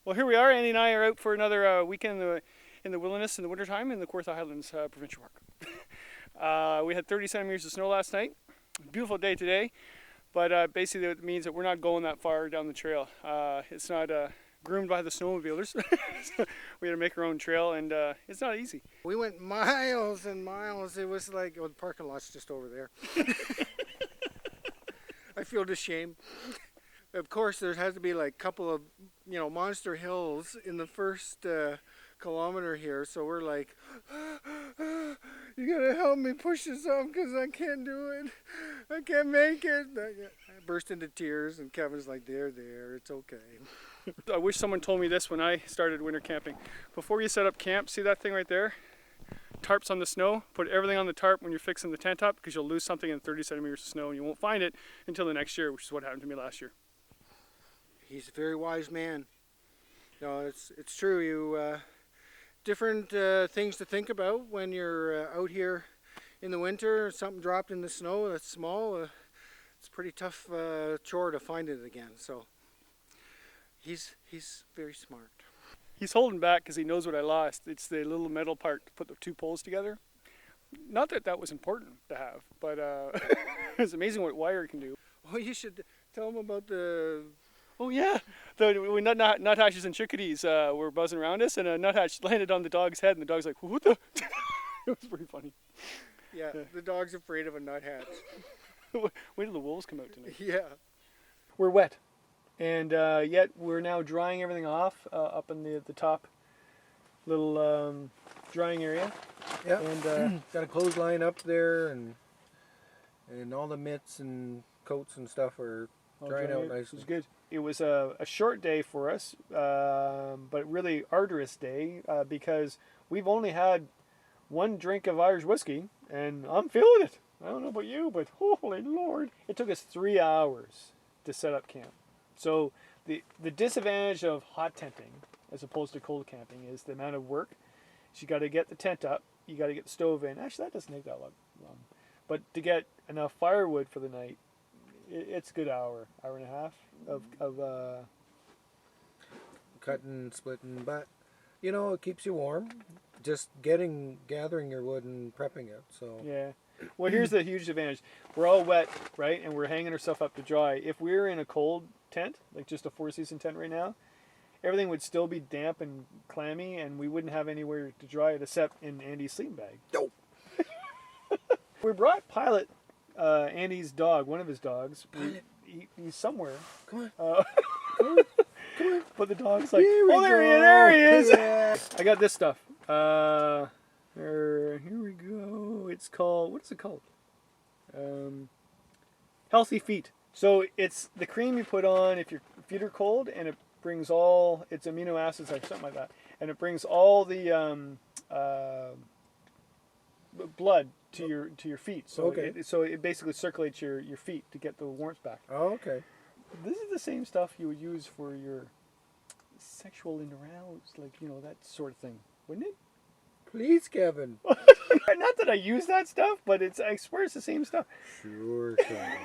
Well, here we are. Andy and I are out for another weekend in the wilderness in the wintertime in the Kawartha Highlands Provincial Park. We had 30 centimeters of snow last night. Beautiful day today, but basically it means that we're not going that far down the trail. It's not groomed by the snowmobilers. So we had to make our own trail, and it's not easy. We went miles and miles. It was like, oh, the parking lot's just over there. I feel ashamed. Of course, there has to be like a couple of, monster hills in the first kilometer here. So we're like, you gotta help me push this up because I can't do it. I can't make it. I burst into tears, and Kevin's like, there, it's okay. I wish someone told me this when I started winter camping. Before you set up camp, see that thing right there? Tarps on the snow. Put everything on the tarp when you're fixing the tent up, because you'll lose something in 30 centimeters of snow and you won't find it until the next year, which is what happened to me last year. He's a very wise man. No, it's true. You different things to think about when you're out here in the winter. Something dropped in the snow that's small. It's a pretty tough chore to find it again. So he's very smart. He's holding back because he knows what I lost. It's the little metal part to put the two poles together. Not that that was important to have, but it's amazing what wire can do. Oh, you should tell him about the... Oh yeah, the nuthatches and chickadees were buzzing around us, and a nuthatch landed on the dog's head, and the dog's like, "What the?" It was pretty funny. Yeah, the dog's afraid of a nuthatch. Wait till the wolves come out tonight. Yeah. We're wet, and yet we're now drying everything off up in the top little drying area. Yeah. And got a clothesline up there, and all the mitts and coats and stuff are drying out nicely. It was good. It was a short day for us, but really arduous day because we've only had one drink of Irish whiskey, and I'm feeling it. I don't know about you, but holy Lord. It took us 3 hours to set up camp. So the disadvantage of hot tenting as opposed to cold camping is the amount of work. So you got to get the tent up, you got to get the stove in. Actually, that doesn't take that long. But to get enough firewood for the night, it's a good hour and a half of cutting, splitting, but it keeps you warm. Just gathering your wood and prepping it. So yeah. Well, here's the huge advantage. We're all wet, right? And we're hanging our stuff up to dry. If we're in a cold tent, like just a four-season tent right now, everything would still be damp and clammy, and we wouldn't have anywhere to dry it except in Andy's sleeping bag. Nope. We brought Pilot, Andy's dog, one of his dogs. He's somewhere. Come on. Come on. But the dog's like, there he is. Yeah. I got this stuff. Here we go. It's called, what is it called? Healthy Feet. So it's the cream you put on if your feet are cold, and it brings all its amino acids, like something like that, and it brings all the blood to your feet. So okay. It basically circulates your feet to get the warmth back. Oh, okay. This is the same stuff you would use for your sexual interarousals, like that sort of thing, wouldn't it? Please, Kevin. Not that I use that stuff, but I swear it's the same stuff. Sure, Kevin.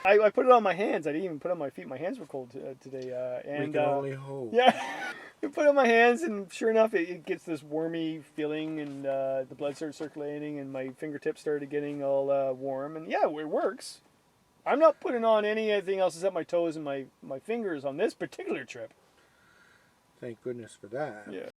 I put it on my hands. I didn't even put it on my feet. My hands were cold today. And we can only hope. Yeah. I put it on my hands, and sure enough, it gets this wormy feeling, and the blood started circulating, and my fingertips started getting all warm. And yeah, it works. I'm not putting on anything else except my toes and my fingers on this particular trip. Thank goodness for that. Yeah.